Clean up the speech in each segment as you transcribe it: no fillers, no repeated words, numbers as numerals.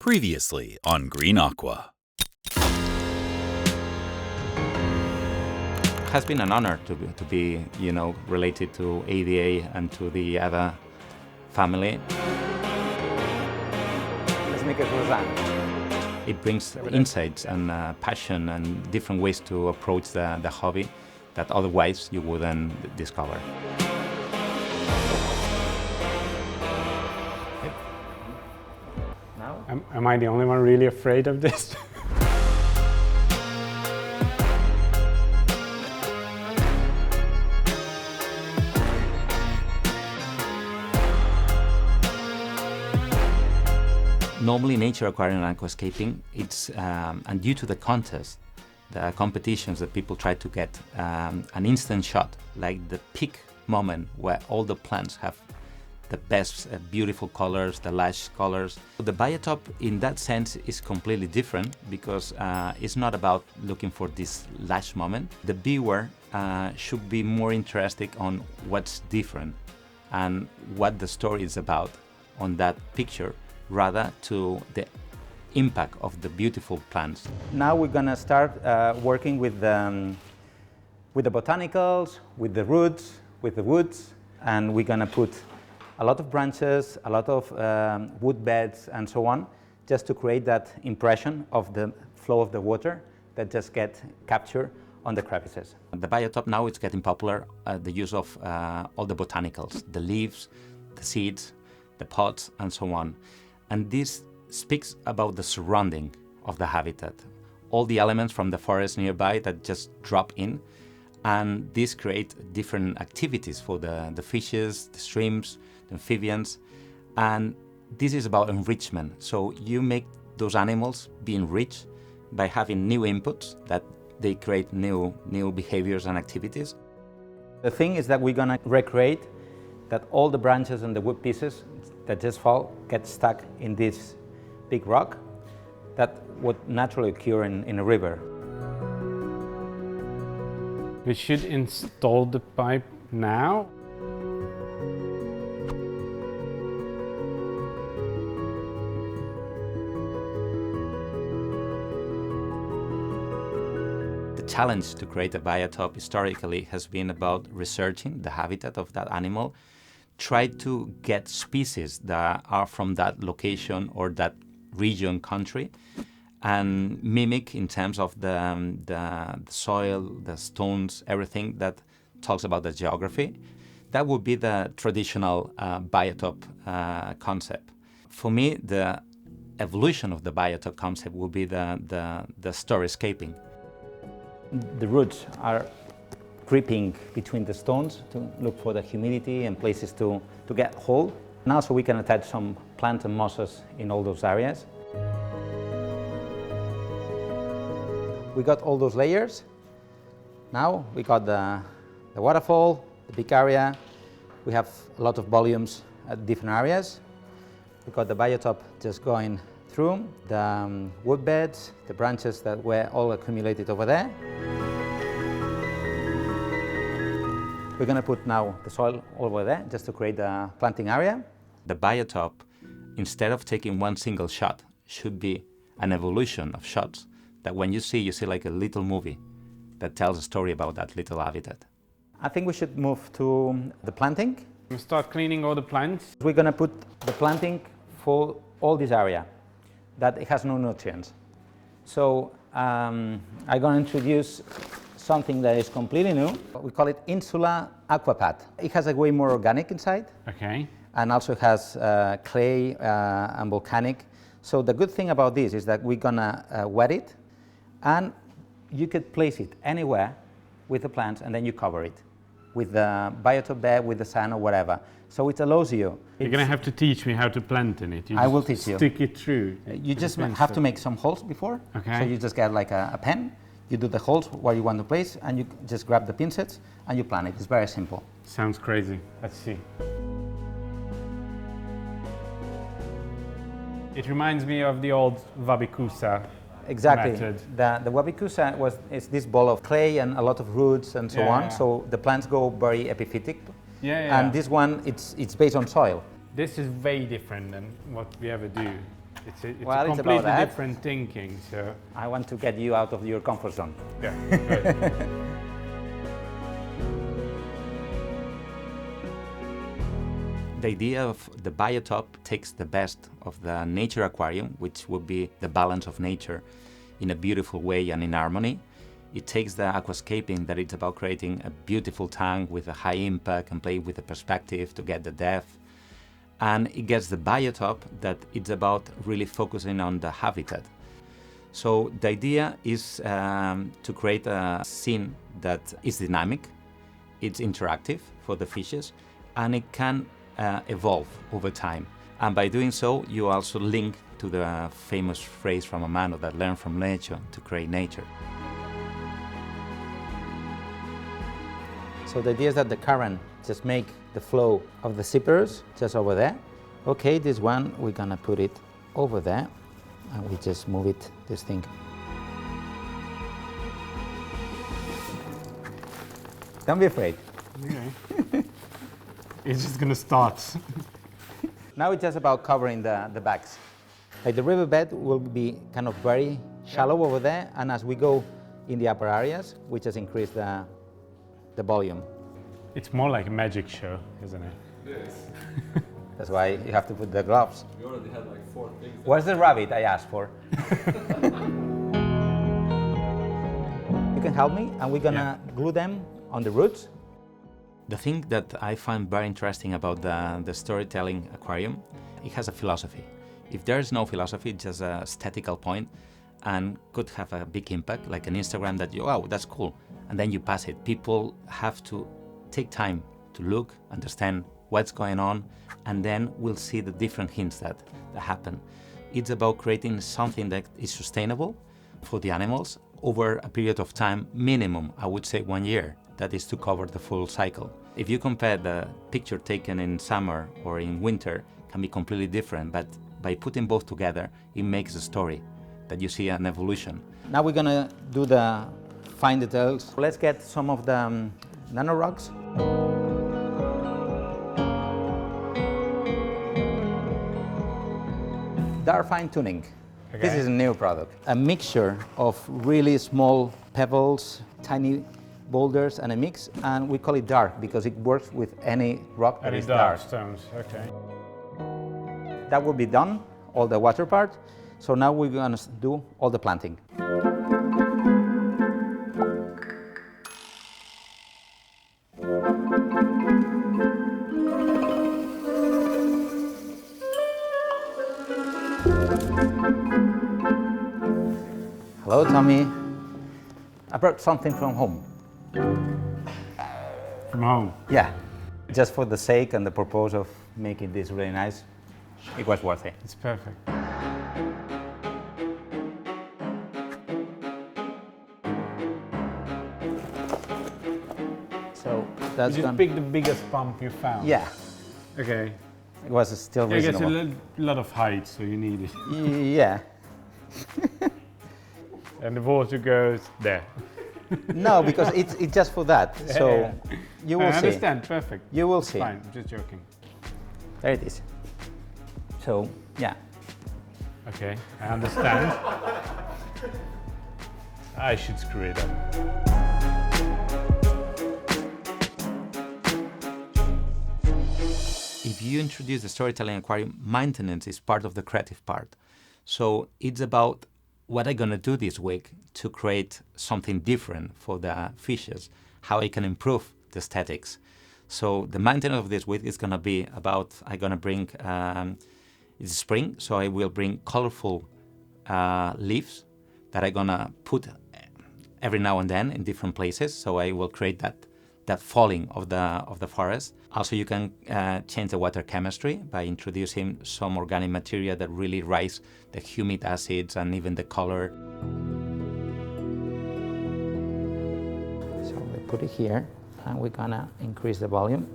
Previously on Green Aqua. It has been an honor to be related to ADA and to the other family. Let's make it Roseanne. It brings insights and passion and different ways to approach the hobby that otherwise you wouldn't discover. Now? Am I the only one really afraid of this? Normally, nature aquarium and aquascaping, it's and due to the contest, the competitions that people try to get an instant shot, like the peak moment where all the plants have the best beautiful colors, the lush colors. The BIOTOPE in that sense is completely different because it's not about looking for this lush moment. The viewer should be more interested on what's different and what the story is about on that picture, rather to the impact of the beautiful plants. Now we're going to start working with the botanicals, with the roots, with the woods, and we're going to put a lot of branches, a lot of wood beds and so on, just to create that impression of the flow of the water that just get captured on the crevices. The BIOTOPE now it's getting popular, the use of all the botanicals, the leaves, the seeds, the pods and so on. And this speaks about the surrounding of the habitat, all the elements from the forest nearby that just drop in, and this create different activities for the fishes, the shrimps, the amphibians, and this is about enrichment. So you make those animals be enriched by having new inputs that they create new behaviors and activities. The thing is that we're going to recreate that all the branches and the wood pieces that just fall get stuck in this big rock that would naturally occur in a river. We should install the pipe now. The challenge to create a BIOTOPE historically has been about researching the habitat of that animal, try to get species that are from that location or that region, country, and mimic in terms of the soil, the stones, everything that talks about the geography. That would be the traditional BIOTOPE concept. For me, the evolution of the BIOTOPE concept will be the Story-scaping. The roots are creeping between the stones to look for the humidity and places to get hold. And also we can attach some plants and mosses in all those areas. We got all those layers. Now we got the waterfall, the big area. We have a lot of volumes at different areas. We got the BIOTOPE just going through, the wood beds, the branches that were all accumulated over there. We're going to put now the soil over there just to create the planting area. The BIOTOPE, instead of taking one single shot, should be an evolution of shots that when you see like a little movie that tells a story about that little habitat. I think we should move to the planting. We start cleaning all the plants. We're going to put the planting for all this area that it has no nutrients. So I'm going to introduce something that is completely new. We call it Insula AquaPad. It has a way more organic inside. Okay. And also has clay and volcanic. So the good thing about this is that we're gonna wet it, and you could place it anywhere with the plants, and then you cover it with the BIOTOPE bed, with the sand or whatever. So it allows you. You're going to have to teach me how to plant in it. I will teach you. Stick it through. You just have to make some holes before. Okay. So you just get like a pen, you do the holes where you want to place, and you just grab the pincets and you plant it. It's very simple. Sounds crazy. Let's see. It reminds me of the old Wabikusa Exactly. method. The Wabikusa is this ball of clay and a lot of roots and so on. So the plants go very epiphytic. Yeah. And this one, it's based on soil. This is way different than what we ever do It's Well, a it's about completely that. different thinking. So I want to get you out of your comfort zone. yeah. Good. The idea of the BIOTOPE takes the best of the nature aquarium, which would be the balance of nature in a beautiful way and in harmony. It takes the aquascaping, that it's about creating a beautiful tank with a high impact and play with the perspective to get the depth. And it gets the BIOTOPE, that it's about really focusing on the habitat. So the idea is to create a scene that is dynamic, it's interactive for the fishes, and it can evolve over time. And by doing so, you also link to the famous phrase from a man that learned from nature to create nature. So the idea is that the current just make the flow of the zippers just over there. Okay, this one, we're gonna put it over there, and we just move it, this thing. Don't be afraid. Okay. It's just gonna start. Now it's just about covering the backs. Like the riverbed will be kind of very shallow over there, and as we go in the upper areas, we just increase the volume. It's more like a magic show, isn't it? Yes. That's why you have to put the gloves. We already had like 4 things. Where's the rabbit I asked for? You can help me, and we're gonna glue them on the roots. The thing that I find very interesting about the storytelling aquarium, it has a philosophy. If there is no philosophy, just a statical point, and could have a big impact, like an Instagram that you, wow, that's cool, and then you pass it. People have to take time to look, understand what's going on, and then we'll see the different hints that happen. It's about creating something that is sustainable for the animals over a period of time, minimum, I would say 1 year. That is to cover the full cycle. If you compare the picture taken in summer or in winter, can be completely different, but by putting both together, it makes a story that you see an evolution. Now we're gonna do the fine details. Let's get some of the nano rocks. Dark Fine-Tuning. Okay. This is a new product. A mixture of really small pebbles, tiny boulders, and a mix, and we call it dark because it works with any rock that Any is dark dark. stones, okay. That will be done, all the water part. So now we're gonna do all the planting. Hello, Tommy. I brought something from home. From home. Yeah, just for the sake and the purpose of making this really nice, it was worth it. It's perfect. So that's You just gone. pick the biggest pump you found. Yeah, Okay. it was still I guess a reasonable. lot of height, so you need it. Yeah, And the water goes there. no, because it's just for that. So Yeah. you I will see. understand, perfect. You will see. Fine, I'm just joking. There it is. So yeah, Okay, I understand. I should screw it up. If you introduce the storytelling aquarium, maintenance is part of the creative part. So it's about what I'm gonna do this week to create something different for the fishes, how I can improve the aesthetics. So the maintenance of this week is gonna be about, I'm gonna bring, it's spring, so I will bring colorful leaves that I'm gonna put every now and then in different places. So I will create that falling of the forest. Also, you can change the water chemistry by introducing some organic material that really rise the humid acids and even the color. so we put it here, and we're gonna increase the volume.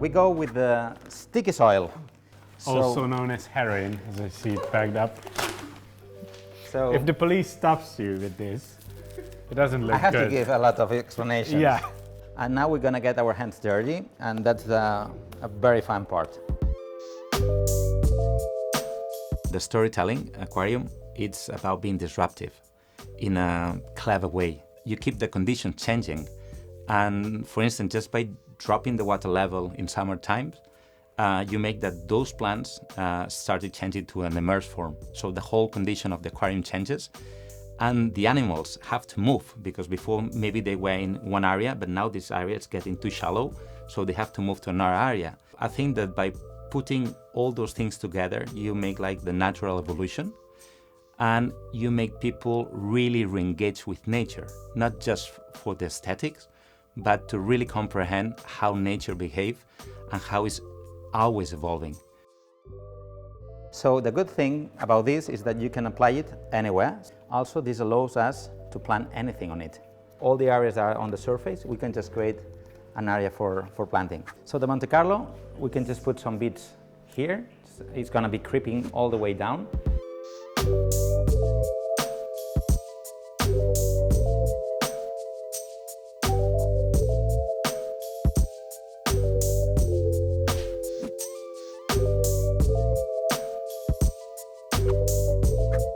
We go with the sticky soil. Also known as heroin, as I see it bagged up. So If the police stops you with this, it doesn't look I have good. to give a lot of explanations. Yeah. And now we're gonna get our hands dirty, and that's a very fun part. The storytelling aquarium, it's about being disruptive in a clever way. You keep the conditions changing, and for instance, just by dropping the water level in summer times, you make that those plants started changing to an immersed form. So the whole condition of the aquarium changes, and the animals have to move, because before maybe they were in one area, but now this area is getting too shallow, so they have to move to another area. I think that by putting all those things together, you make like the natural evolution, and you make people really re-engage with nature, not just for the aesthetics, but to really comprehend how nature behaves and how it's always evolving. So the good thing about this is that you can apply it anywhere. Also, this allows us to plant anything on it. All the areas that are on the surface, we can just create an area for planting. So the Monte Carlo, we can just put some beads here. It's gonna be creeping all the way down.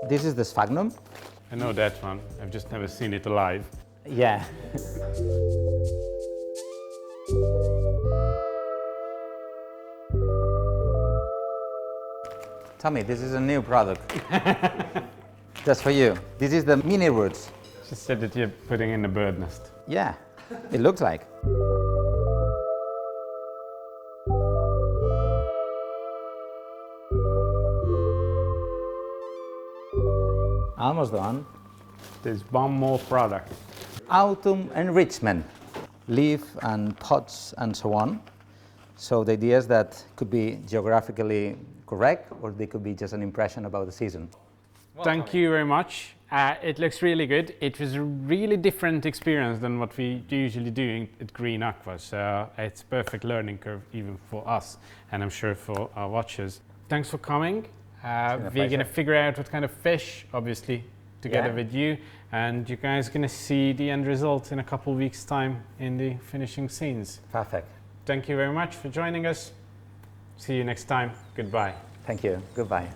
This is the sphagnum. I know that one. I've just never seen it alive. Yeah. Tommy, this is a new product. Just for you. This is the Mini Roots. She said that you're putting in a bird nest. Yeah, it looks like. Almost done. There's one more product. Autumn Enrichment, leaf and pots and so on. So the idea is that could be geographically correct, or they could be just an impression about the season. Thank you very much. It looks really good. It was a really different experience than what we usually do at Green Aqua, so it's a perfect learning curve even for us, and I'm sure for our watchers. Thanks for coming. We're going to figure out what kind of fish, obviously, together with you, and you guys are going to see the end result in a couple of weeks' time in the finishing scenes. Perfect. Thank you very much for joining us. See you next time. Goodbye. Thank you. Goodbye.